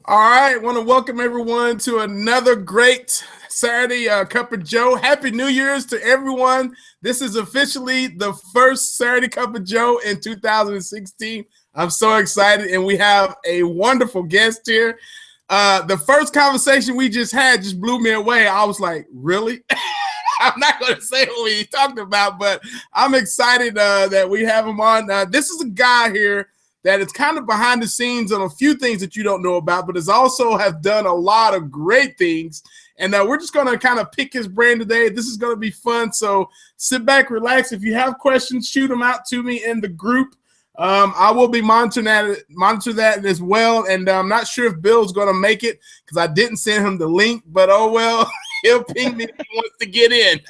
All right, want to welcome everyone to another great Saturday Cup of Joe. Happy New Year's to everyone. This is officially the first Saturday Cup of Joe in 2016. I'm so excited, and we have a wonderful guest here. The first conversation we just had just blew me away. I was like, really? I'm not going to say what we talked about, but I'm excited that we have him on. This is a guy here that is kind of behind the scenes on a few things that you don't know about, but has also have done a lot of great things. And we're just going to kind of pick his brain today. This is going to be fun. So sit back, relax. If you have questions, shoot them out to me in the group. I will be monitoring that as well. And I'm not sure if Bill's going to make it because I didn't send him the link, but oh well, he'll ping me if he wants to get in.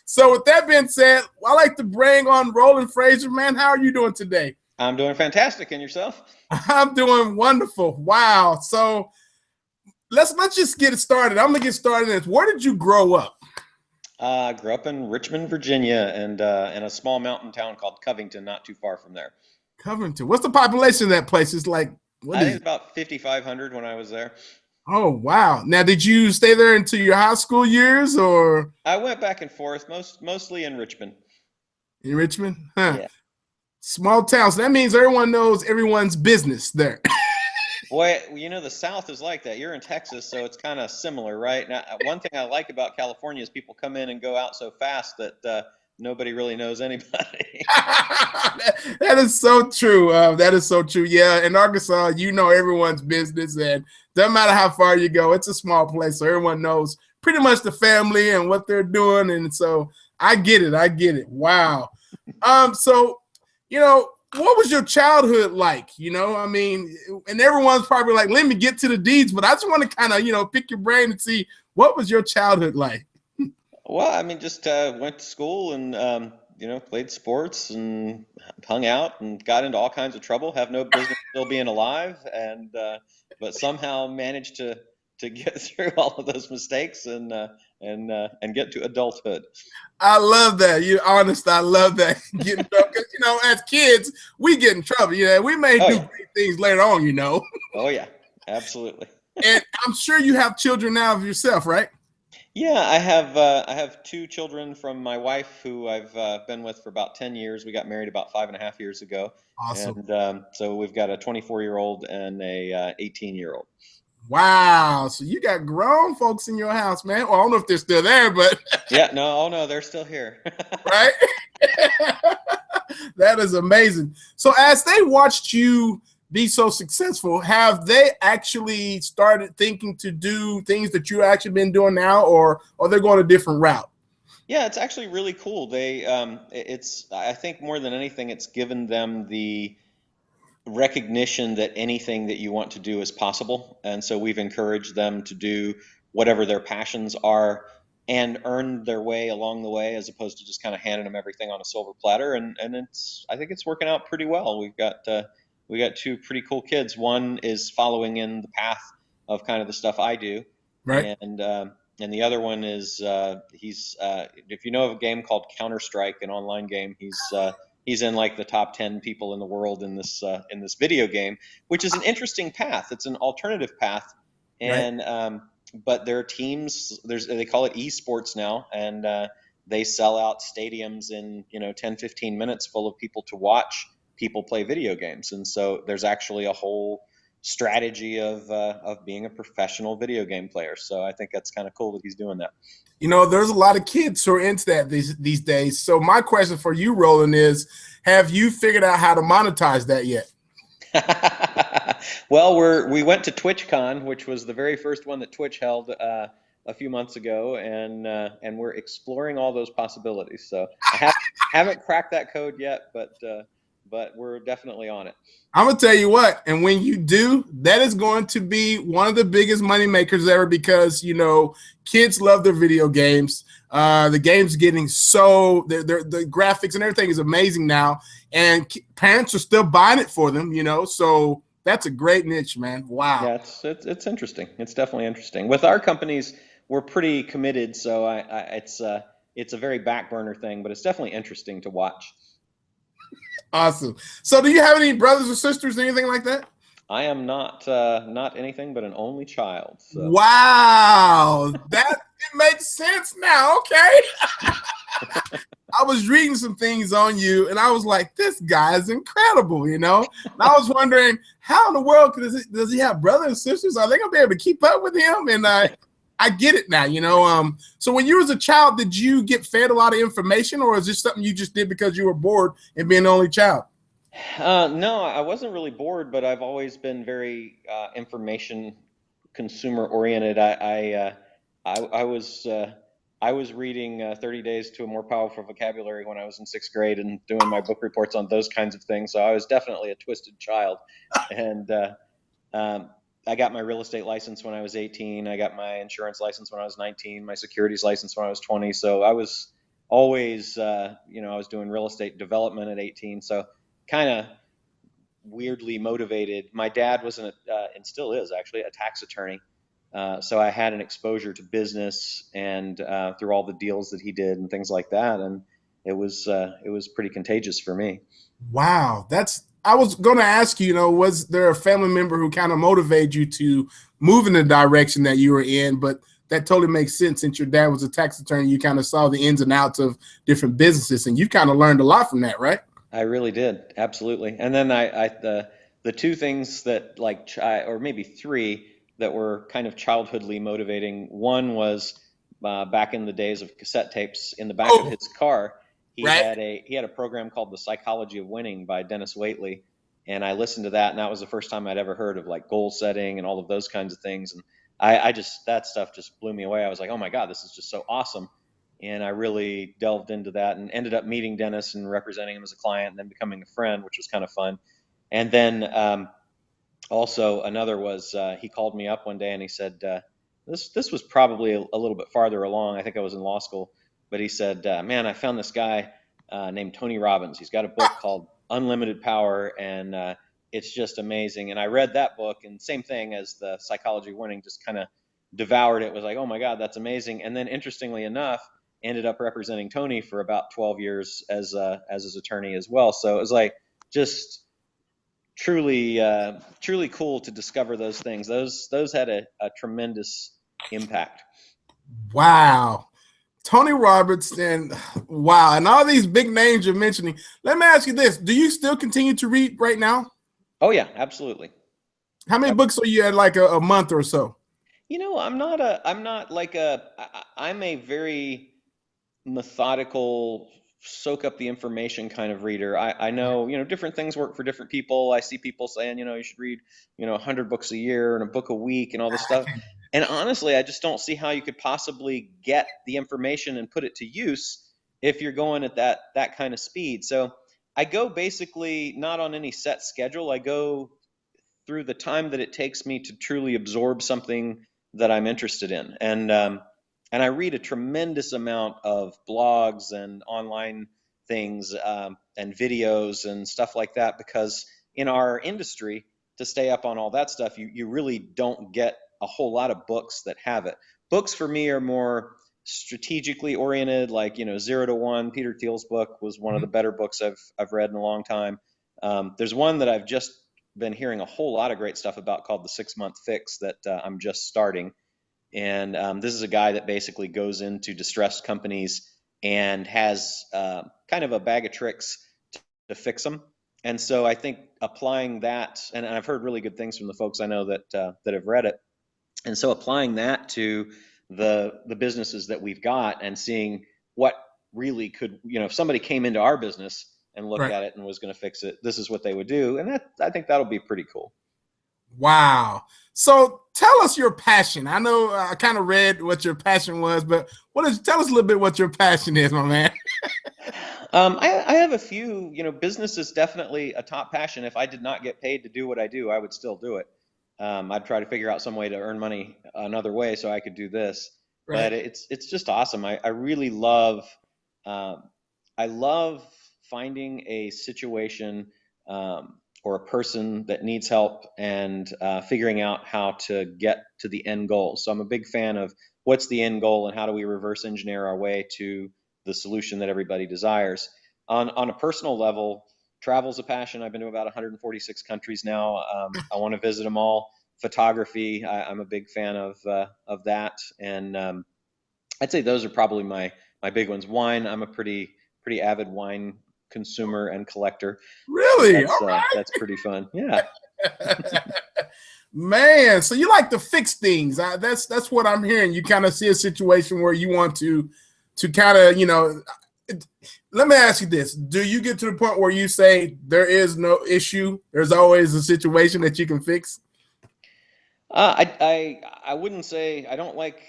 So with that being said, I like to bring on Roland Frasier. Man, how are you doing today? I'm doing fantastic. And yourself? I'm doing wonderful. Wow. So let's just get it started. I'm gonna get started. Where did you grow up? I grew up in Richmond, Virginia, and in a small mountain town called Covington, not too far from there. Covington. What's the population of that place? It's like what I is think it? it's about 5,500 when I was there. Oh wow. Now did you stay there until your high school years or I went back and forth, mostly in Richmond. in Richmond? Huh. Yeah. Small town. So that means everyone knows everyone's business there. Boy, the South is like that. You're in Texas, so it's kind of similar, right? Now, one thing I like about California is people come in and go out so fast that nobody really knows anybody. That is so true. That is so true. Yeah, in Arkansas, you know everyone's business, and doesn't matter how far you go, it's a small place, so everyone knows pretty much the family and what they're doing, and so I get it. I get it. Wow. So what was your childhood like? I mean, and everyone's probably like, let me get to the deeds, but I just want to kind of pick your brain and see what was your childhood like. Well, I mean, just went to school and played sports and hung out and got into all kinds of trouble. Have no business still being alive, and but somehow managed to get through all of those mistakes and get to adulthood. I love that. You're honest. I love that. Getting trouble. Because, as kids, we get in trouble. We may Oh do yeah, great things later on. oh yeah, absolutely. And I'm sure you have children now of yourself, right? Yeah, I have two children from my wife who I've been with for about 10 years. We got married about 5.5 years ago, Awesome. and so we've got a 24-year-old and a 18-year-old. Wow. So you got grown folks in your house, man. Well, I don't know if they're still there, but Yeah, no, oh no, they're still here. right? That is amazing. So as they watched you be so successful, have they actually started thinking to do things that you actually been doing now, or are they going a different route? Yeah, it's actually really cool. It's I think more than anything, it's given them the recognition that anything that you want to do is possible. And so we've encouraged them to do whatever their passions are and earn their way along the way as opposed to just kind of handing them everything on a silver platter. And I think it's working out pretty well. We got two pretty cool kids. One is following in the path of kind of the stuff I do, Right? and the other one is he's if you know of a game called Counter Strike, an online game, he's in like the top 10 people in the world in this video game, which is an interesting path. It's an alternative path, Right? and but there are teams. They call it esports now, and they sell out stadiums in 10, 15 minutes full of people to watch people play video games. And so there's actually a whole strategy of being a professional video game player. So I think that's kind of cool that he's doing that. There's a lot of kids who are into that these days. So my question for you, Roland, is have you figured out how to monetize that yet? Well, we went to TwitchCon, which was the very first one that Twitch held a few months ago, and we're exploring all those possibilities. So haven't cracked that code yet, but we're definitely on it. I'm gonna tell you what, and when you do, that is going to be one of the biggest money makers ever because kids love their video games. The game's getting so the graphics and everything is amazing now, and parents are still buying it for them. So that's a great niche, man. Wow. Yeah, it's interesting. It's definitely interesting. With our companies, we're pretty committed, so it's a very back burner thing, but it's definitely interesting to watch. Awesome. So do you have any brothers or sisters, anything like that? I am not anything but an only child. So Wow, that it makes sense now. Okay. I was reading some things on you and I was like, this guy is incredible, you know? And I was wondering, how in the world does he have brothers and sisters? Are they going to be able to keep up with him? And I get it now, you know? So when you was a child, did you get fed a lot of information, or is this something you just did because you were bored and being the only child? no, I wasn't really bored, but I've always been very information consumer oriented. I was I was reading 30 Days to a More Powerful Vocabulary when I was in sixth grade and doing my book reports on those kinds of things. So I was definitely a twisted child, and um, I got my real estate license when I was 18. I got my insurance license when I was 19. My securities license when I was 20. So I was always, I was doing real estate development at 18. So kind of weirdly motivated. My dad was and still is actually a tax attorney. So I had an exposure to business and through all the deals that he did and things like that. And it was pretty contagious for me. Wow, I was going to ask you, you know, was there a family member who kind of motivated you to move in the direction that you were in? But that totally makes sense since your dad was a tax attorney. You kind of saw the ins and outs of different businesses, and you kind of learned a lot from that, right? I really did, absolutely. And then the two things that or maybe three that were kind of childhoodly motivating. One was back in the days of cassette tapes. In the back of Oh, his car, right. he had a program called The Psychology of Winning by Dennis Waitley, and I listened to that, and that was the first time I'd ever heard of like goal setting and all of those kinds of things. And I just that stuff just blew me away. I was like, oh my God, this is just so awesome. And I really delved into that and ended up meeting Dennis and representing him as a client and then becoming a friend, which was kind of fun. And then also another was he called me up one day and he said, this was probably a little bit farther along. I think I was in law school, but he said, man, I found this guy named Tony Robbins. He's got a book called Unlimited Power, and it's just amazing. And I read that book, and same thing as The Psychology of Winning, just kind of devoured it. Was like, oh my God, that's amazing. And then interestingly enough, ended up representing Tony for about 12 years as his attorney as well. So it was like just truly cool to discover those things. Those had a tremendous impact. Wow. Tony Roberts and wow, and all these big names you're mentioning. Let me ask you this: do you still continue to read right now? Oh yeah, absolutely. How many books are you at, like a month or so? I'm not like I'm a very methodical, soak up the information kind of reader. I know, different things work for different people. I see people saying, you should read, 100 books a year and a book a week and all this stuff. And honestly, I just don't see how you could possibly get the information and put it to use if you're going at that kind of speed. So I go basically not on any set schedule. I go through the time that it takes me to truly absorb something that I'm interested in. And I read a tremendous amount of blogs and online things and videos and stuff like that because in our industry, to stay up on all that stuff, you really don't get a whole lot of books that have it. Books for me are more strategically oriented, like, 0 to 1. Peter Thiel's book was one of the better books I've read in a long time. There's one that I've just been hearing a whole lot of great stuff about called The 6 Month Fix that I'm just starting. And this is a guy that basically goes into distressed companies and has kind of a bag of tricks to fix them. And so I think applying that, and I've heard really good things from the folks I know that have read it. And so applying that to the businesses that we've got and seeing what really could, if somebody came into our business and looked Right. at it and was going to fix it, this is what they would do. And I think that'll be pretty cool. Wow. So tell us your passion. I know I kind of read what your passion was, but tell us a little bit what your passion is, my man. I have a few, business is definitely a top passion. If I did not get paid to do what I do, I would still do it. I'd try to figure out some way to earn money another way so I could do this. Right. But it's just awesome. I really love um, I love finding a situation or a person that needs help and figuring out how to get to the end goal. So I'm a big fan of what's the end goal and how do we reverse engineer our way to the solution that everybody desires. On a personal level, Travel's a passion. I've been to about 146 countries now. I want to visit them all. Photography, I'm a big fan of that, and I'd say those are probably my big ones. Wine, I'm a pretty avid wine consumer and collector, so Really? All right. that's pretty fun. Yeah. Man, so you like to fix things. That's what I'm hearing. You kind of see a situation where you want to kind of, let me ask you this. Do you get to the point where you say there is no issue? There's always a situation that you can fix? I wouldn't say I don't like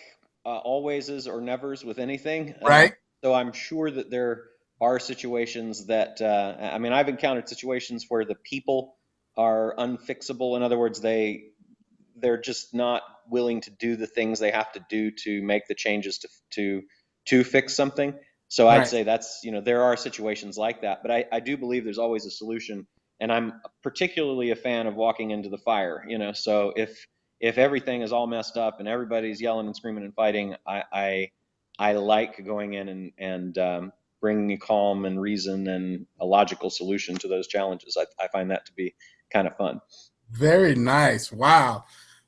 alwayses or nevers with anything. Right? So I'm sure that there are situations that I mean I've encountered situations where the people are unfixable. In other words, they're just not willing to do the things they have to do to make the changes to fix something. So I'd Right. say that's, there are situations like that, but I do believe there's always a solution. And I'm particularly a fan of walking into the fire, so if everything is all messed up and everybody's yelling and screaming and fighting, I like going in and bringing calm and reason and a logical solution to those challenges. I find that to be kind of fun. Very nice. Wow.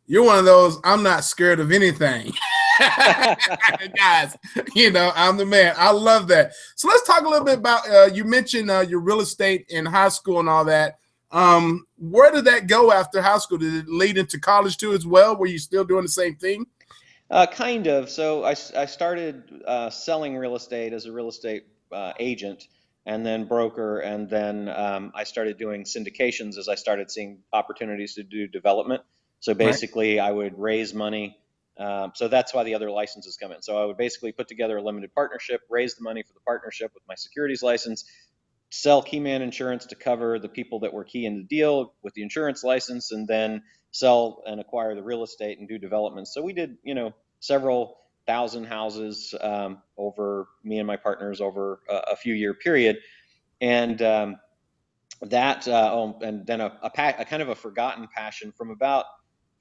You're one of those, I'm not scared of anything. Guys, I'm the man. I love that. So let's talk a little bit about, you mentioned your real estate in high school and all that. Where did that go after high school? Did it lead into college too as well? Were you still doing the same thing? Kind of. So I started selling real estate as a real estate agent and then broker, and then I started doing syndications as I started seeing opportunities to do development. So Right. basically, I would raise money. So that's why the other licenses come in. So I would basically put together a limited partnership, raise the money for the partnership with my securities license, sell key man insurance to cover the people that were key in the deal with the insurance license, and then sell and acquire the real estate and do developments. So we did, several thousand houses over me and my partners over a few year period. And and then a kind of a forgotten passion from about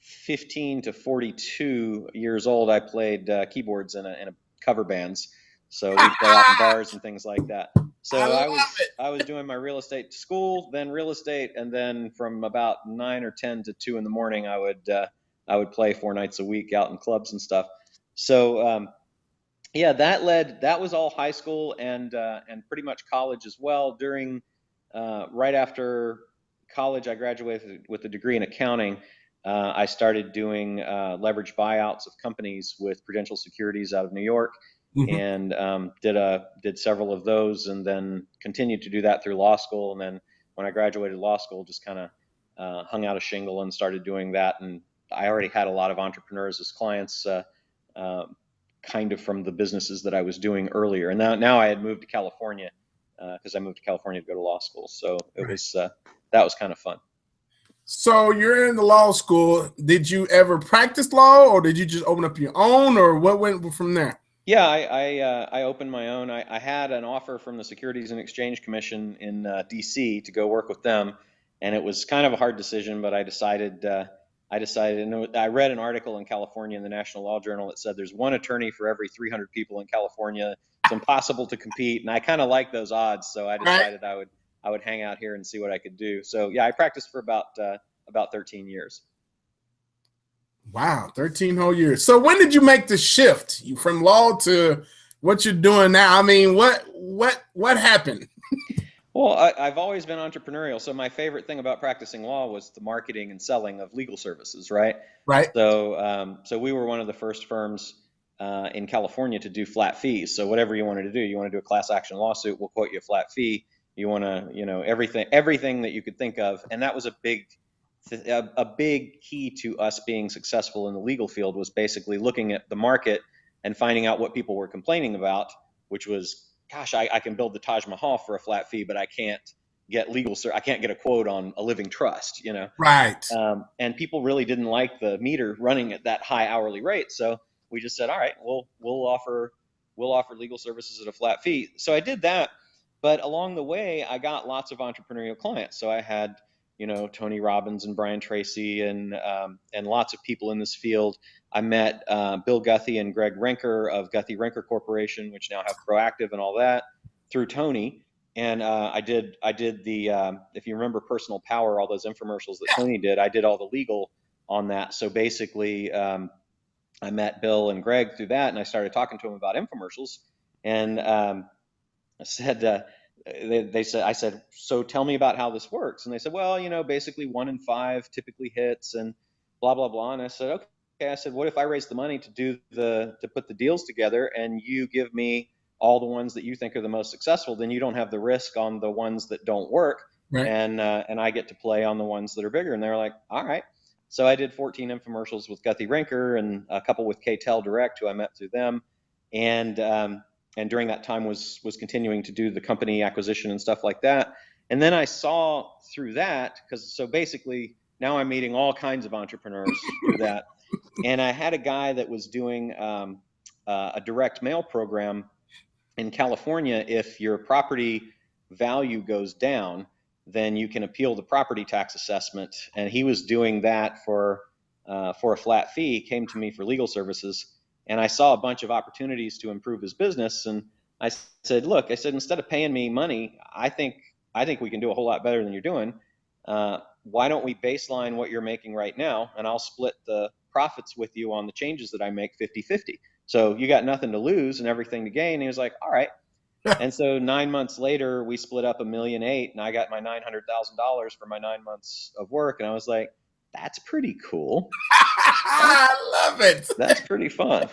15 to 42 years old. I played keyboards in a cover bands, so we'd play out in bars and things like that. I So love it. I was doing my real estate school, then real estate, and then from about 9 or 10 to 2 in the morning, I would play 4 nights a week out in clubs and stuff. So yeah, that was all high school and pretty much college as well. During right after college, I graduated with a degree in accounting. I started doing leverage buyouts of companies with Prudential Securities out of New York, Mhm. and did several of those, and then continued to do that through law school. And then when I graduated law school, just kind of hung out a shingle and started doing that. And I already had a lot of entrepreneurs as clients, uh, kind of from the businesses that I was doing earlier. And now I had moved to California because I moved to California to go to law school. So it Right. was that was kind of fun. So you're in the law school. Did you ever practice law, or did you just open up your own, or what went from there? Yeah, I opened my own. I had an offer from the Securities and Exchange Commission in D.C. to go work with them, and it was kind of a hard decision. But I decided, and I read an article in California in the National Law Journal that said there's one attorney for every 300 people in California. It's impossible to compete, and I kind of like those odds, so I Right. decided I would hang out here and see what I could do. So yeah, I practiced for about 13 years. Wow, 13 whole years. So when did you make the shift from law to what you're doing now? I mean, what happened? Well, I've always been entrepreneurial, so my favorite thing about practicing law was the marketing and selling of legal services, right? Right. So we were one of the first firms in California to do flat fees. So whatever you wanted to do, you want to do a class action lawsuit, we'll quote you a flat fee. You want to, everything that you could think of, and that was a big key to us being successful in the legal field was basically looking at the market and finding out what people were complaining about, which was, gosh, I can build the Taj Mahal for a flat fee, but I can't I can't get a quote on a living trust. Right. And people really didn't like the meter running at that high hourly rate. So we just said, all right, we'll offer legal services at a flat fee. So I did that, but along the way, I got lots of entrepreneurial clients. So I had, Tony Robbins and Brian Tracy and lots of people in this field. I met Bill Guthey and Greg Renker of Guthey Renker Corporation, which now have Proactive and all that through Tony. And I did the if you remember Personal Power, all those infomercials that Tony did, I did all the legal on that. So basically, I met Bill and Greg through that, and I started talking to them about infomercials. And I said, they said, I said, so tell me about how this works. And they said, well, basically 1 in 5 typically hits, and blah blah blah. And I said, okay. I said, what if I raise the money to put the deals together, and you give me all the ones that you think are the most successful? Then you don't have the risk on the ones that don't work, Right. and I get to play on the ones that are bigger. And they're like, all right. So I did 14 infomercials with Guthrie Rinker and a couple with KTEL Direct, who I met through them, and during that time was continuing to do the company acquisition and stuff like that. And then I saw through that, so basically now I'm meeting all kinds of entrepreneurs through that. And I had a guy that was doing a direct mail program in California. If your property value goes down, then you can appeal the property tax assessment. And he was doing that for a flat fee. He came to me for legal services, and I saw a bunch of opportunities to improve his business. And I said, look, I said, instead of paying me money, I think we can do a whole lot better than you're doing. Why don't we baseline what you're making right now, and I'll split the profits with you on the changes that I make 50-50. So you got nothing to lose and everything to gain. And he was like, all right. And so 9 months later, we split up $1.8 million, and I got my $900,000 for my 9 months of work. And I was like, that's pretty cool. I love it. That's pretty fun.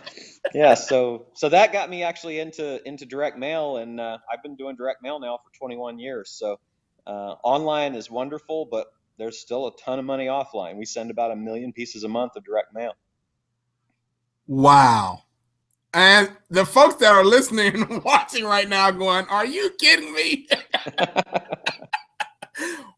Yeah. So that got me actually into direct mail, and I've been doing direct mail now for 21 years. So online is wonderful, but there's still a ton of money offline. We send about 1 million pieces a month of direct mail. Wow. And the folks that are listening and watching right now going, are you kidding me?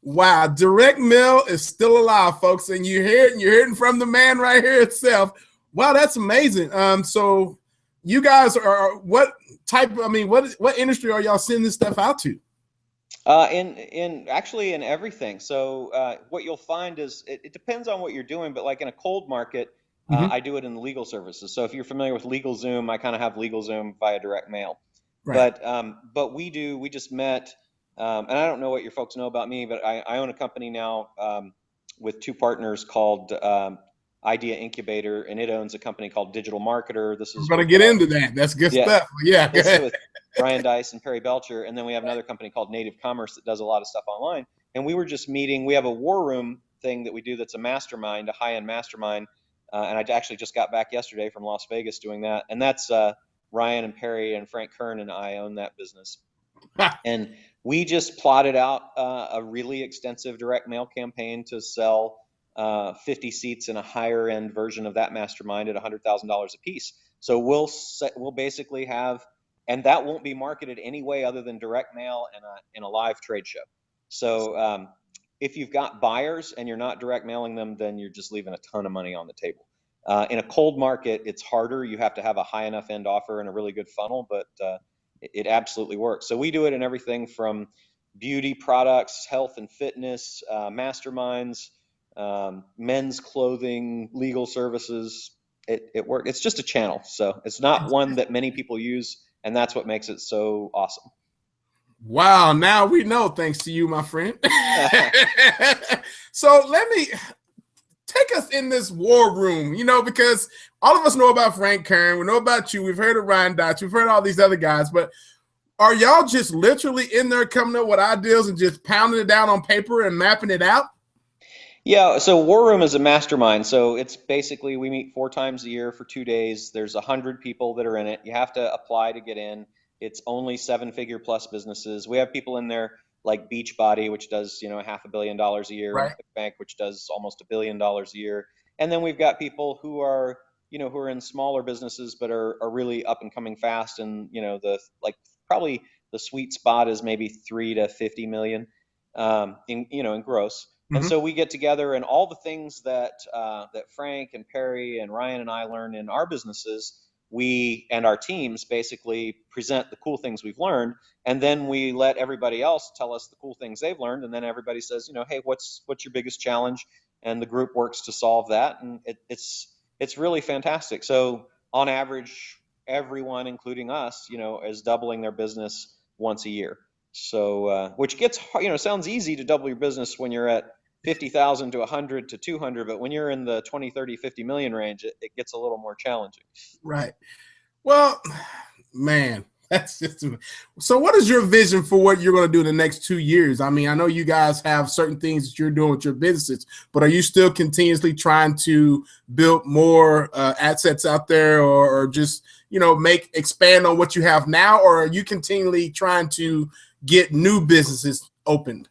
Wow. Direct mail is still alive, folks. And you're hearing from the man right here itself. Wow, that's amazing. So you guys are what industry are y'all sending this stuff out to? Actually in everything. So what you'll find is it depends on what you're doing, but like in a cold market, I do it in the legal services. So if you're familiar with LegalZoom, I kind of have LegalZoom via direct mail. Right. But we just met, and I don't know what your folks know about me, but I own a company now with 2 partners called Idea Incubator, and it owns a company called Digital Marketer. This is I'm going to get into that. That's good stuff. Yeah. This is with Brian Dice and Perry Belcher. And then we have another company called Native Commerce that does a lot of stuff online. And we were just meeting. We have a war room thing that we do that's a mastermind, a high-end mastermind. And I actually just got back yesterday from Las Vegas doing that. And that's Ryan and Perry and Frank Kern and I own that business. And we just plotted out a really extensive direct mail campaign to sell 50 seats in a higher end version of that mastermind at $100,000 a piece. So we'll basically have, and that won't be marketed any way other than direct mail and a live trade show. So if you've got buyers and you're not direct mailing them, then you're just leaving a ton of money on the table. In a cold market, it's harder. You have to have a high enough end offer and a really good funnel, but it absolutely works. So we do it in everything from beauty products, health and fitness, masterminds, men's clothing, legal services. It works. It's just a channel. So it's not one that many people use, and that's what makes it so awesome. Wow, now we know, thanks to you, my friend. So let me take us in this war room, because all of us know about Frank Kern. We know about you. We've heard of Ryan Dodge. We've heard all these other guys. But are y'all just literally in there coming up with ideas and just pounding it down on paper and mapping it out? Yeah, so War Room is a mastermind. So it's basically we meet 4 times a year for 2 days. There's 100 people that are in it. You have to apply to get in. It's only 7-figure plus businesses. We have people in there like Beachbody, which does $500 million a year, right. Bank, which does almost $1 billion a year, and then we've got people who are in smaller businesses but are really up and coming fast, and probably the sweet spot is maybe 3 to 50 million in gross. And so we get together, and all the things that Frank and Perry and Ryan and I learn in our businesses, we and our teams basically present the cool things we've learned, and then we let everybody else tell us the cool things they've learned, and then everybody says, hey, what's your biggest challenge? And the group works to solve that, and it's really fantastic. So on average, everyone, including us, is doubling their business once a year. So, which gets, sounds easy to double your business when you're at 50,000 to 100 to 200, but when you're in the 20, 30, 50 million range, it gets a little more challenging. Right. Well, man, that's just so. What is your vision for what you're going to do in the next 2 years? I mean, I know you guys have certain things that you're doing with your businesses, but are you still continuously trying to build more assets out there, or just expand on what you have now, or are you continually trying to get new businesses opened?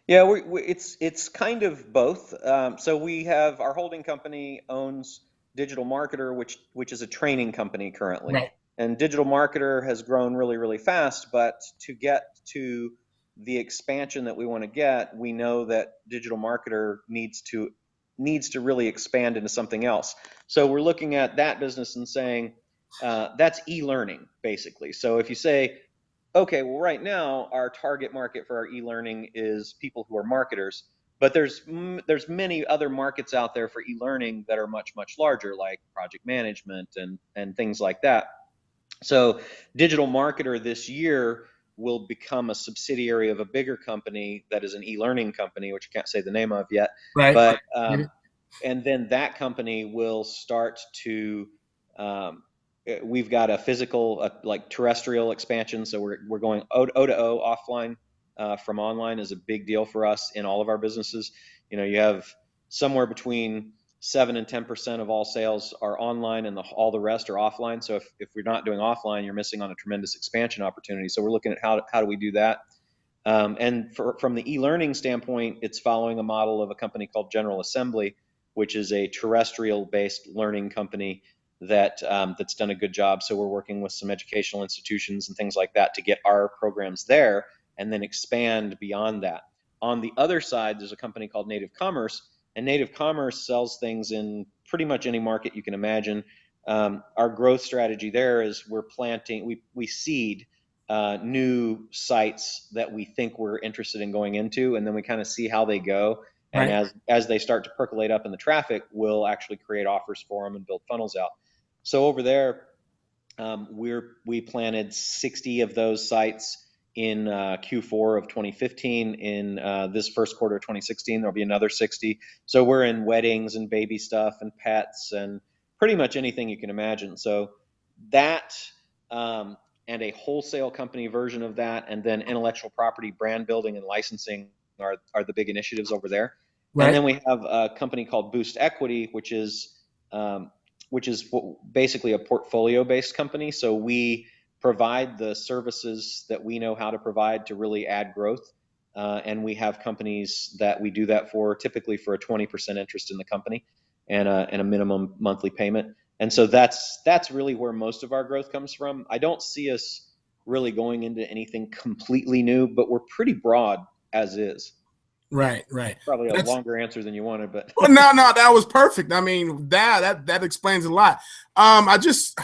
Yeah, it's kind of both. So we have our holding company owns Digital Marketer, which is a training company currently, Right. and Digital Marketer has grown really really fast. But to get to the expansion that we want to get, we know that Digital Marketer needs to really expand into something else. So we're looking at that business and saying that's e-learning basically. So if you say, okay, well, right now our target market for our e-learning is people who are marketers, but there's many other markets out there for e-learning that are much much larger, like project management and things like that. So, Digital Marketer this year will become a subsidiary of a bigger company that is an e-learning company, which I can't say the name of yet, Right. but and then that company will start to um, we've got a physical like terrestrial expansion, so we're going O to O offline from online is a big deal for us in all of our businesses. You have somewhere between 7 and 10% of all sales are online, and all the rest are offline. So if we're not doing offline, you're missing on a tremendous expansion opportunity. So we're looking at how do we do that. And from the e-learning standpoint, it's following a model of a company called General Assembly, which is a terrestrial-based learning company that's done a good job. So we're working with some educational institutions and things like that to get our programs there and then expand beyond that. On the other side, there's a company called Native Commerce, and Native Commerce sells things in pretty much any market you can imagine. Our growth strategy there is we seed new sites that we think we're interested in going into, and then we kind of see how they go. And Right. as they start to percolate up in the traffic, we'll actually create offers for them and build funnels out. So over there, we planted 60 of those sites in Q4 of 2015. In this first quarter of 2016, there'll be another 60. So we're in weddings and baby stuff and pets and pretty much anything you can imagine. So that and a wholesale company version of that, and then intellectual property, brand building, and licensing are the big initiatives over there. And Right. then we have a company called Boost Equity, which is basically a portfolio-based company. So we provide the services that we know how to provide to really add growth. And we have companies that we do that for, typically for a 20% interest in the company and a minimum monthly payment. And so that's really where most of our growth comes from. I don't see us really going into anything completely new, but we're pretty broad as is. Right. Right. Probably a That's longer answer than you wanted, but Well, no, that was perfect. I mean, that explains a lot. I just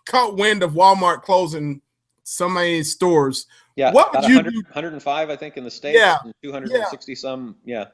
caught wind of Walmart closing so many stores. yeah, What about would you 100, do? 105, I think, in the Yeah, States, and yeah. 260 some. Yeah.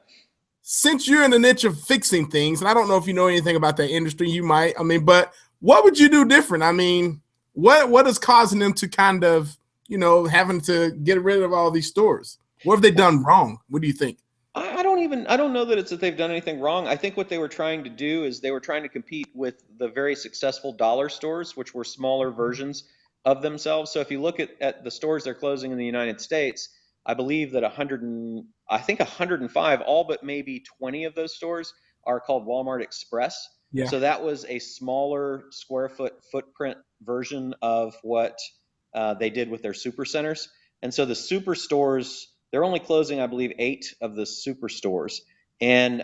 Since you're in the niche of fixing things, and I don't know if you know anything about that industry, you might. I mean, but what would you do different? I mean, what is causing them to kind of, having to get rid of all these stores? What have they Well, done wrong? What do you think? I don't know that it's that they've done anything wrong. I think what they were trying to do is they were trying to compete with the very successful dollar stores, which were smaller versions of themselves. So if you look at the stores they're closing in the United States, I believe that I think 105, all but maybe 20 of those stores are called Walmart Express. Yeah. So that was a smaller square footprint version of what they did with their super centers. And so the super stores, they're only closing, I believe, 8 of the super stores. And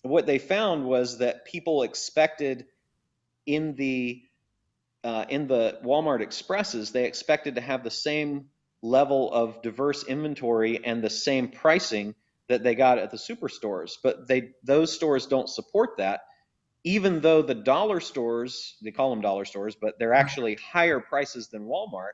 what they found was that people expected in the Walmart Expresses, they expected to have the same level of diverse inventory and the same pricing that they got at the superstores, but those stores don't support that. Even though the dollar stores, they call them dollar stores, but they're actually higher prices than Walmart.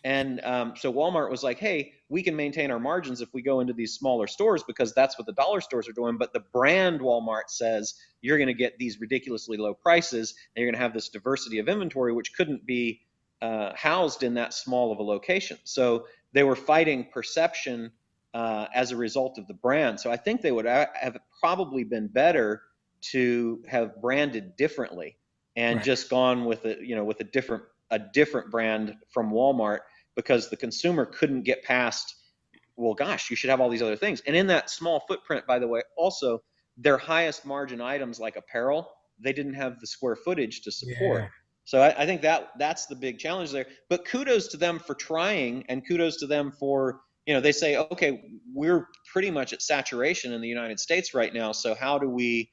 And so Walmart was like, hey, we can maintain our margins if we go into these smaller stores because that's what the dollar stores are doing. But the brand Walmart says you're going to get these ridiculously low prices and you're going to have this diversity of inventory, which couldn't be housed in that small of a location. So they were fighting perception as a result of the brand. So I think they would have probably been better to have branded differently and just gone with with a different brand from Walmart, because the consumer couldn't get past, well, gosh, you should have all these other things. And in that small footprint, by the way, also their highest margin items like apparel, they didn't have the square footage to support. Yeah. So I think that's the big challenge there. But kudos to them for trying, and kudos to them for, they say, okay, we're pretty much at saturation in the United States right now. So how do we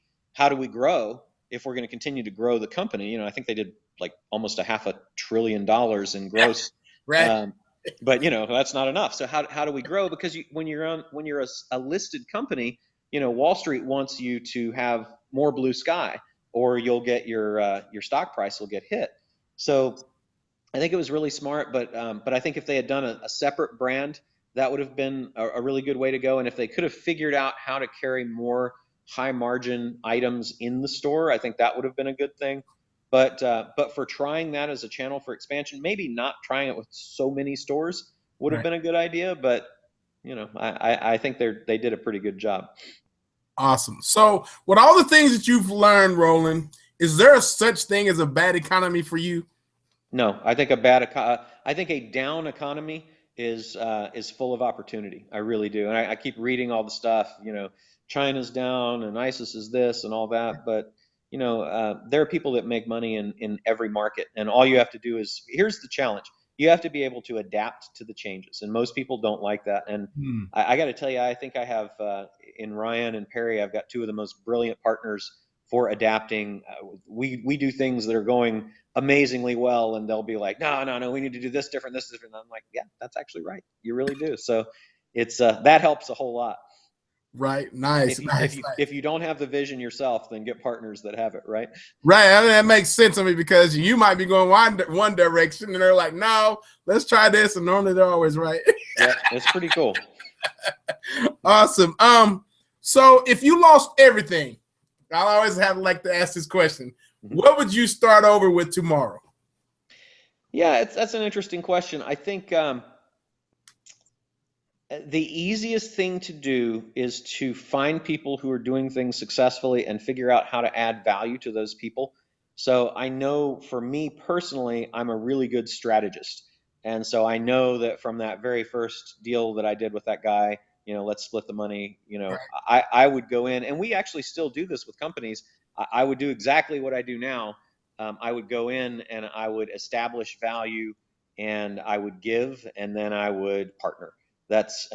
grow if we're going to continue to grow the company? I think they did like almost $500 billion in gross. Right. But that's not enough. So how do we grow? Because when you're a listed company, Wall Street wants you to have more blue sky, or you'll get your stock price will get hit. So I think it was really smart, but I think if they had done a separate brand, that would have been a really good way to go. And if they could have figured out how to carry more high margin items in the store, I think that would have been a good thing. But for trying that as a channel for expansion, maybe not trying it with so many stores would have Right. been a good idea. But I think they did a pretty good job. Awesome. So, with all the things that you've learned, Roland, is there a such thing as a bad economy for you? No, I think I think a down economy is full of opportunity. I really do, and I keep reading all the stuff. China's down and ISIS is this and all that, but there are people that make money in every market, and all you have to do is, here's the challenge: you have to be able to adapt to the changes, and most people don't like that. And I got to tell you, I think I have in Ryan and Perry, I've got two of the most brilliant partners for adapting. We do things that are going amazingly well, and they'll be like, no, we need to do this different, this different. And I'm like, yeah, that's actually right, you really do. So it's that helps a whole lot. Right. Nice. If you don't have the vision yourself, then get partners that have it. Right. I mean, that makes sense to me, because you might be going one direction and they're like, no, let's try this, and normally they're always right. Yeah, it's pretty cool. Awesome. So if you lost everything, I'll always have like to ask this question: what would you start over with tomorrow? Yeah, that's an interesting question. I think the easiest thing to do is to find people who are doing things successfully and figure out how to add value to those people. So I know for me personally, I'm a really good strategist. And so I know that from that very first deal that I did with that guy, let's split the money, I would go in, and we actually still do this with companies. I would do exactly what I do now. I would go in and I would establish value, and I would give, and then I would partner. That's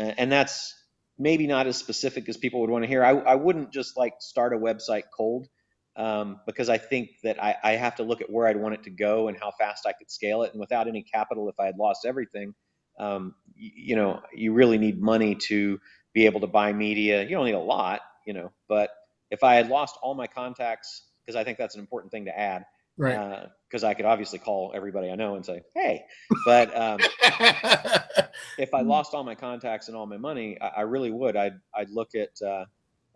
maybe not as specific as people would want to hear. I wouldn't just like start a website cold, because I think that I have to look at where I'd want it to go and how fast I could scale it. And without any capital, if I had lost everything, you really need money to be able to buy media. You don't need a lot, but if I had lost all my contacts, because I think that's an important thing to add, Right. because I could obviously call everybody I know and say, hey, but if I lost all my contacts and all my money, I really would. I'd look at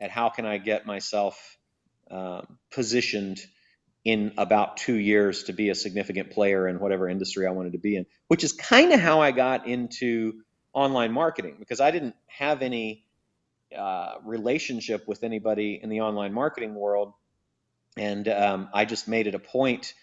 how can I get myself positioned in about 2 years to be a significant player in whatever industry I wanted to be in, which is kind of how I got into online marketing, because I didn't have any relationship with anybody in the online marketing world. And I just made it a point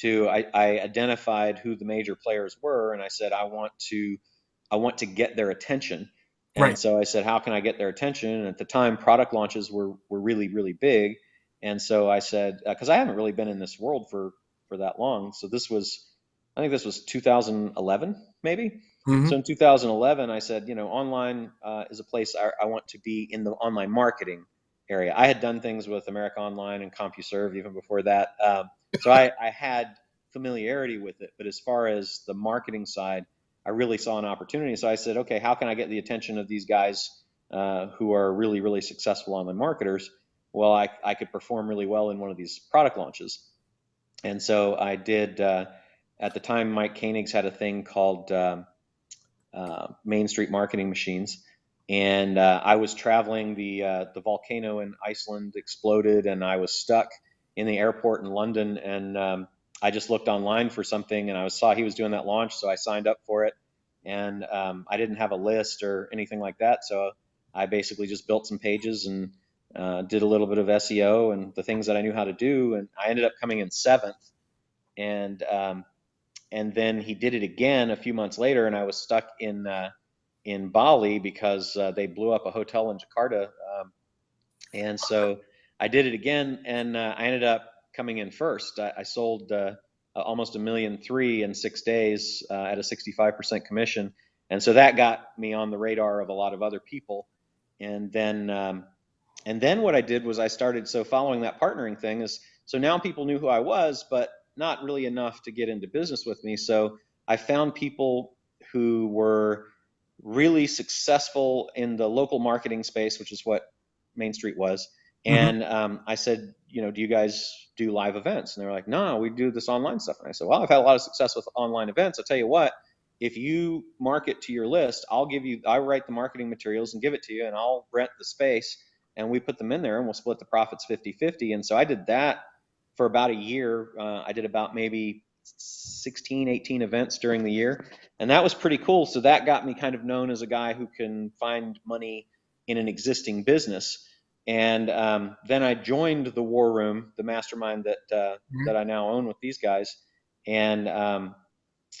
I identified who the major players were, and I said, I want to get their attention. And Right. so I said, how can I get their attention? And at the time, product launches were really, really big. And so I said, because I haven't really been in this world for that long. So I think this was 2011, maybe. So in 2011, I said, online is a place I want to be in the online marketing area. I had done things with America Online and CompuServe even before that. So I had familiarity with it. But as far as the marketing side, I really saw an opportunity. So I said, okay, how can I get the attention of these guys who are really, really successful online marketers? Well, I could perform really well in one of these product launches. And so I did, at the time, Mike Koenig's had a thing called Main Street Marketing Machines. And I was traveling, the volcano in Iceland exploded, and I was stuck in the airport in London. And I just looked online for something, and I saw he was doing that launch, so I signed up for it. and I didn't have a list or anything like that. So I basically just built some pages and did a little bit of SEO and the things that I knew how to do. And I ended up coming in seventh. And then he did it again a few months later, and I was stuck in Bali because they blew up a hotel in Jakarta. And so I did it again, and I ended up coming in first. I sold almost 1.3 million in 6 days at a 65% commission, and so that got me on the radar of a lot of other people. And then what I did was I started, so following that partnering thing is, so now people knew who I was, but not really enough to get into business with me. So I found people who were really successful in the local marketing space, which is what Main Street was. And I said, do you guys do live events? And they were like, no, we do this online stuff. And I said, well, I've had a lot of success with online events. I'll tell you what, if you market to your list, I write the marketing materials and give it to you, and I'll rent the space, and we put them in there, and we'll split the profits 50-50. And so I did that for about a year. I did about maybe 16, 18 events during the year, and that was pretty cool. So that got me kind of known as a guy who can find money in an existing business. And then I joined the War Room, the mastermind that I now own with these guys, and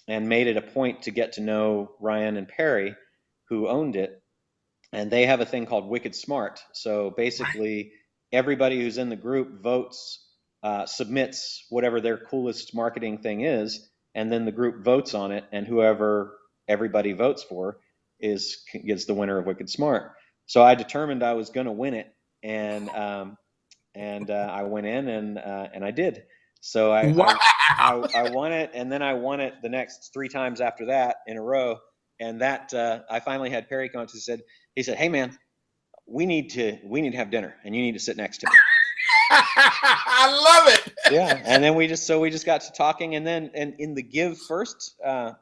made it a point to get to know Ryan and Perry, who owned it. And they have a thing called Wicked Smart. So basically, everybody who's in the group votes, submits whatever their coolest marketing thing is, and then the group votes on it, and whoever everybody votes for gets the winner of Wicked Smart. So I determined I was going to win it, and I went in and I did. So I won it, and then I won it the next 3 times after that in a row. And that I finally had Perry come up and he said, hey man, we need to have dinner, and you need to sit next to me. I love it. Yeah, and then we just got to talking, and in the Give First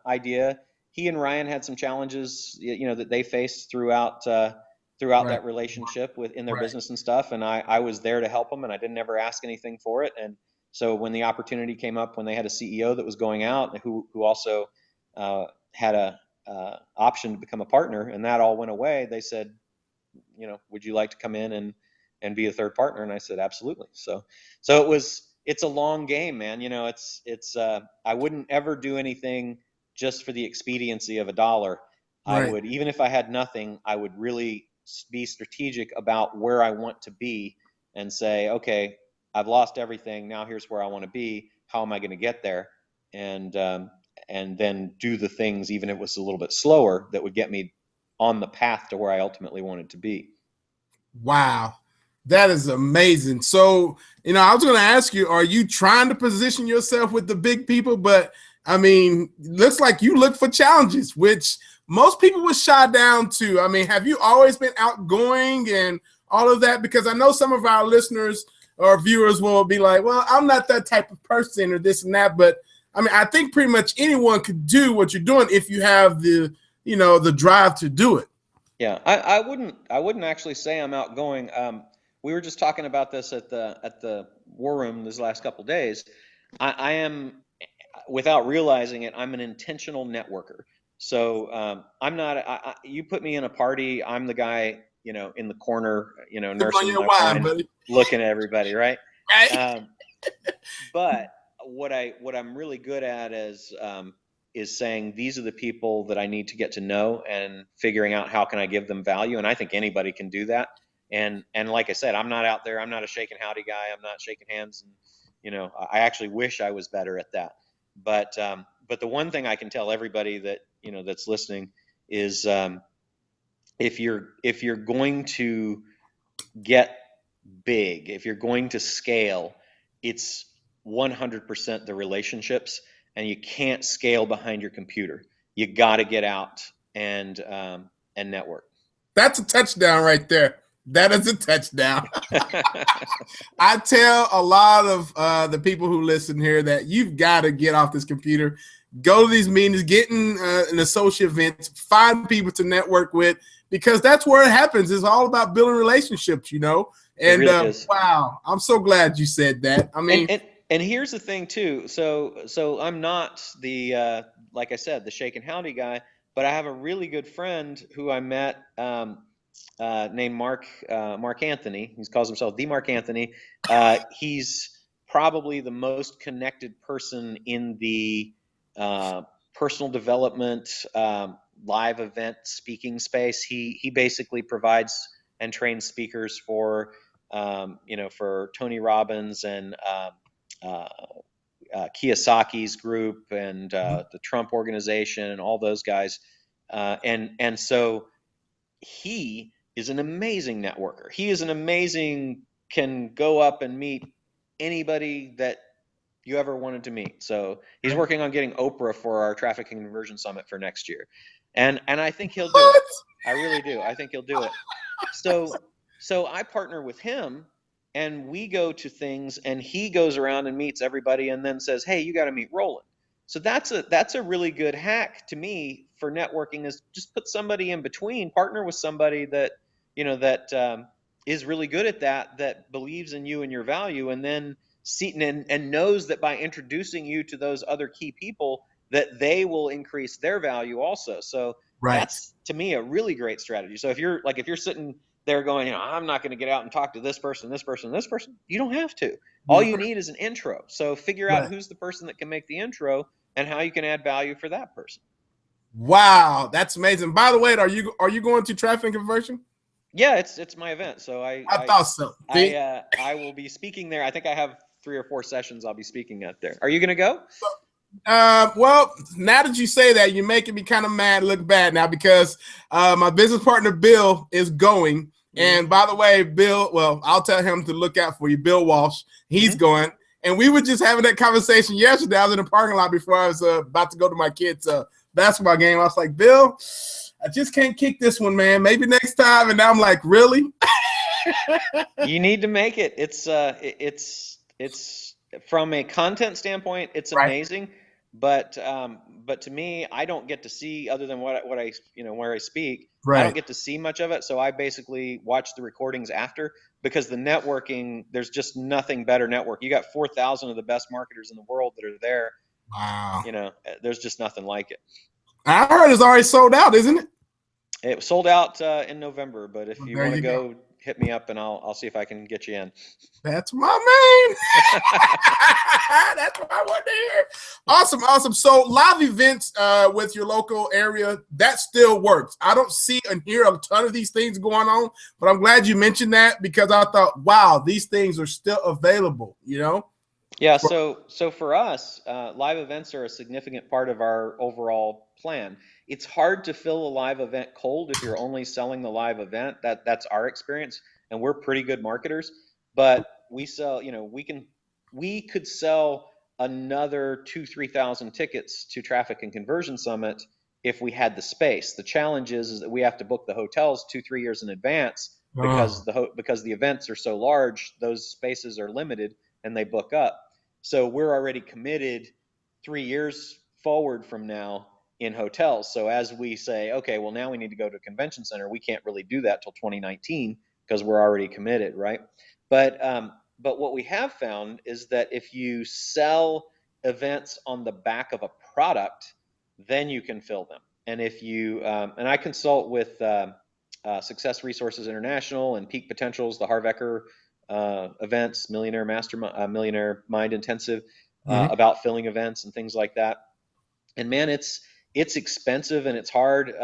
idea, he and Ryan had some challenges, that they faced throughout that relationship in their business and stuff, and I was there to help them, and I didn't ever ask anything for it. And so when the opportunity came up, when they had a CEO that was going out, who also had a option to become a partner, and that all went away, they said, would you like to come in and be a third partner? And I said, absolutely. So it's a long game, man. I wouldn't ever do anything just for the expediency of $1. I would, even if I had nothing, I would really be strategic about where I want to be and say, okay, I've lost everything. Now here's where I want to be. How am I going to get there? And then do the things, even if it was a little bit slower, that would get me on the path to where I ultimately wanted to be. Wow. That is amazing. So, I was going to ask you, are you trying to position yourself with the big people? But I mean, looks like you look for challenges, which most people would shy down to. I mean, have you always been outgoing and all of that? Because I know some of our listeners or viewers will be like, well, I'm not that type of person or this and that. But I mean, I think pretty much anyone could do what you're doing if you have the drive to do it. Yeah, I wouldn't actually say I'm outgoing. We were just talking about this at the War Room this last couple of days. I am, without realizing it, I'm an intentional networker. So I'm not. You put me in a party, I'm the guy, in the corner, nursing my wine, looking at everybody, right? Right. But what I'm really good at is saying these are the people that I need to get to know, and figuring out how can I give them value. And I think anybody can do that. And like I said, I'm not out there. I'm not a shaking howdy guy. I'm not shaking hands. And, I actually wish I was better at that. But the one thing I can tell everybody that, that's listening is if you're going to get big, if you're going to scale, it's 100% the relationships, and you can't scale behind your computer. You got to get out and network. That's a touchdown right there. That is a touchdown. I tell a lot of the people who listen here that you've got to get off this computer, go to these meetings, get in an associate event, find people to network with, because that's where it happens. It's all about building relationships, And really wow, I'm so glad you said that. I mean, and here's the thing too. So I'm not the like I said, the shake and howdy guy, but I have a really good friend who I met named Mark Anthony. He calls himself the Mark Anthony. He's probably the most connected person in the personal development, live event speaking space. He basically provides and trains speakers for for Tony Robbins and uh, Kiyosaki's group and the Trump organization and all those guys. And so he is an amazing networker. He is an amazing, can go up and meet anybody that you ever wanted to meet. So he's Right. working on getting Oprah for our Traffic and Conversion Summit for next year. And I think he'll do it. What? I really do. I think he'll do it. So I partner with him and we go to things and he goes around and meets everybody and then says, "Hey, you got to meet Roland." So that's a really good hack to me for networking, is just put somebody in between, partner with somebody that is really good at that believes in you and your value, and then and knows that by introducing you to those other key people that they will increase their value also. So Right. that's, to me, a really great strategy. So if you're sitting there going, I'm not going to get out and talk to this person, this person, this person, you don't have to. All you need is an intro. So figure out Right. who's the person that can make the intro and how you can add value for that person. Wow, that's amazing. By the way, are you going to Traffic and Conversion? Yeah, it's my event. So I thought so. I will be speaking there. I think I have 3 or 4 sessions I'll be speaking at there. Are you going to go? Well, now that you say that, you're making me kind of mad, look bad now, because my business partner Bill is going. And by the way, Bill, well, I'll tell him to look out for you. Bill Walsh, he's going. And we were just having that conversation yesterday. I was in the parking lot before I was about to go to my kids' basketball game. I was like, Bill, I just can't kick this one, man. Maybe next time. And now I'm like, really? You need to make it. It's from a content standpoint, it's amazing. But to me, I don't get to see, other than what I where I speak. Right. I don't get to see much of it, so I basically watch the recordings after, because the networking, there's just nothing better network. You got 4,000 of the best marketers in the world that are there. Wow. There's just nothing like it. I heard it's already sold out, isn't it? It was sold out in November, but if you want to go, hit me up and I'll see if I can get you in. That's my man. That's what I want to hear. Awesome. So live events with your local area, that still works. I don't see and hear a ton of these things going on, but I'm glad you mentioned that, because I thought, wow, these things are still available, Yeah, so for us, live events are a significant part of our overall plan. It's hard to fill a live event cold if you're only selling the live event. That's our experience, and we're pretty good marketers. But we sell, we could sell another 2,000-3,000 tickets to Traffic and Conversion Summit if we had the space. The challenge is that we have to book the hotels 2-3 years in advance, because the events are so large, those spaces are limited and they book up. So we're already committed 3 years forward from now in hotels. So as we say, okay, well, now we need to go to a convention center, we can't really do that till 2019 because we're already committed, right? But what we have found is that if you sell events on the back of a product, then you can fill them. And if you and I consult with Success Resources International and Peak Potentials, the Harv Eker events, Millionaire Mind Intensive, about filling events and things like that. And man, it's expensive and it's hard.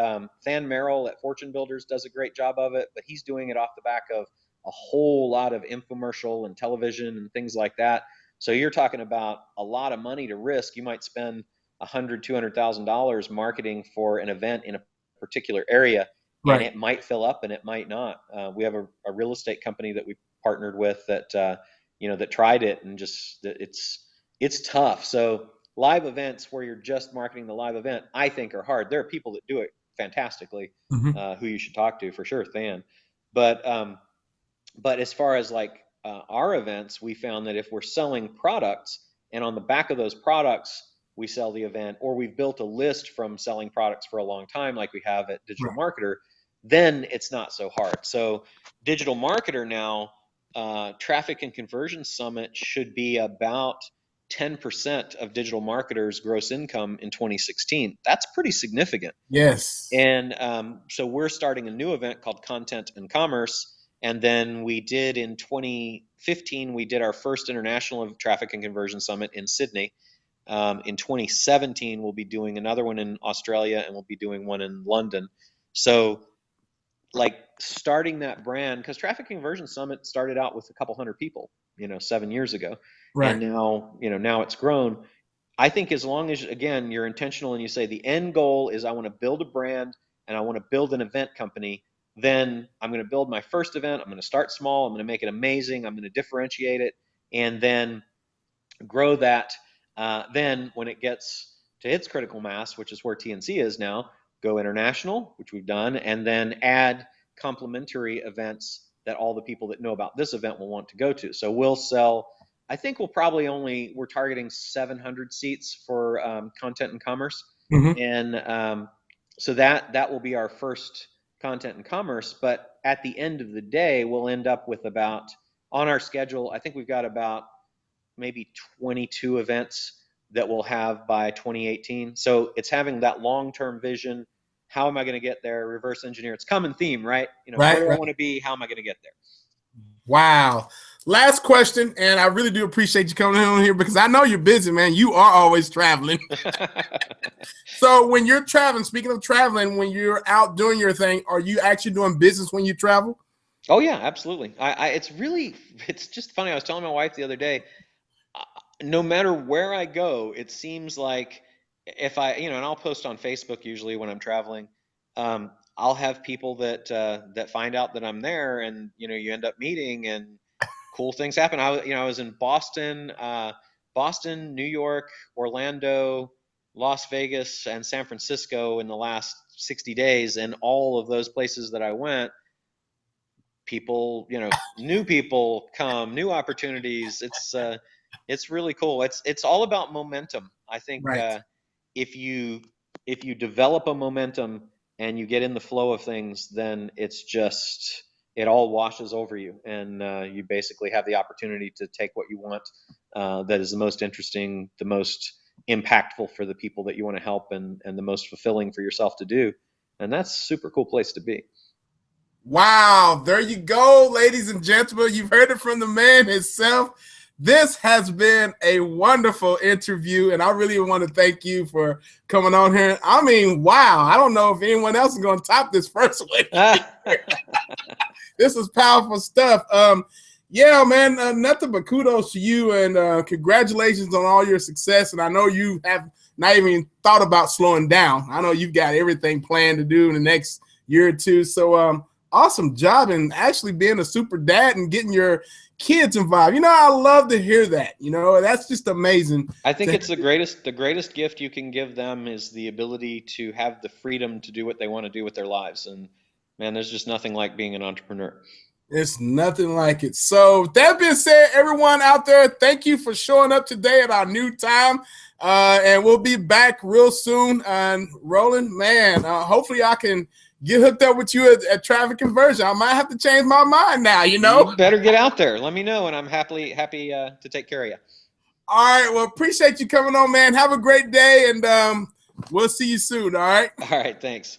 Than Merrill at Fortune Builders does a great job of it, but he's doing it off the back of a whole lot of infomercial and television and things like that. So you're talking about a lot of money to risk. You might spend $100,000-$200,000 marketing for an event in a particular area, and it might fill up and it might not. We have a real estate company that we partnered with that that tried it, and just it's tough. So live events where you're just marketing the live event, I think, are hard. There are people that do it fantastically, who you should talk to for sure, Than. But as far as like our events, we found that if we're selling products and on the back of those products we sell the event, or we've built a list from selling products for a long time, like we have at Digital Marketer, then it's not so hard. So Digital Marketer now, Traffic and Conversion Summit should be about 10% of digital marketers' gross income in 2016. That's pretty significant. Yes. And so we're starting a new event called Content and Commerce. And then we did in 2015, we did our first International Traffic and Conversion Summit in Sydney. In 2017, we'll be doing another one in Australia, and we'll be doing one in London. So like starting that brand, because Traffic Conversion Summit started out with a couple hundred people, 7 years ago. Right. And now, now it's grown. I think as long as, again, you're intentional and you say the end goal is I want to build a brand and I want to build an event company, then I'm going to build my first event. I'm going to start small. I'm going to make it amazing. I'm going to differentiate it and then grow that. Then when it gets to its critical mass, which is where TNC is now, go international, which we've done, and then add complementary events that all the people that know about this event will want to go to. So we'll sell, I think we're targeting 700 seats for content and commerce. Mm-hmm. And so that will be our first content and commerce. But at the end of the day, we'll end up with about, on our schedule, I think we've got about maybe 22 events that we'll have by 2018. So it's having that long-term vision. How am I going to get there? Reverse engineer. It's common theme, right? Where do I want to be? How am I going to get there? Wow. Last question, and I really do appreciate you coming on here because I know you're busy, man. You are always traveling. So when you're traveling, speaking of traveling, when you're out doing your thing, are you actually doing business when you travel? Oh yeah, absolutely. It's just funny. I was telling my wife the other day, no matter where I go, it seems like if and I'll post on Facebook usually when I'm traveling. I'll have people that find out that I'm there, and you end up meeting, and cool things happen. I was in Boston, New York, Orlando, Las Vegas, and San Francisco in the last 60 days, and all of those places that I went, people, new people come, new opportunities. It's really cool. It's all about momentum. I think Right. if you develop a momentum and you get in the flow of things, then it all washes over you, and you basically have the opportunity to take what you want, that is the most interesting, the most impactful for the people that you want to help, and the most fulfilling for yourself to do. And that's a super cool place to be. Wow, there you go, ladies and gentlemen. You've heard it from the man himself. This has been a wonderful interview, and I really want to thank you for coming on here. I mean, wow, I don't know if anyone else is going to top this first one. This is powerful stuff. Yeah, man, nothing but kudos to you, and congratulations on all your success. And I know you have not even thought about slowing down. I know you've got everything planned to do in the next year or two. So awesome job in actually being a super dad and getting your kids involved. I love to hear that. That's just amazing. I think it's the greatest gift you can give them is the ability to have the freedom to do what they want to do with their lives. And man, there's just nothing like being an entrepreneur. It's nothing like it. So that being said, everyone out there, thank you for showing up today at our new time. And we'll be back real soon. And Roland, man, hopefully I can get hooked up with you at Traffic Conversion. I might have to change my mind now, You better get out there. Let me know, and I'm happy to take care of you. All right. Well, appreciate you coming on, man. Have a great day, and we'll see you soon. All right. All right. Thanks.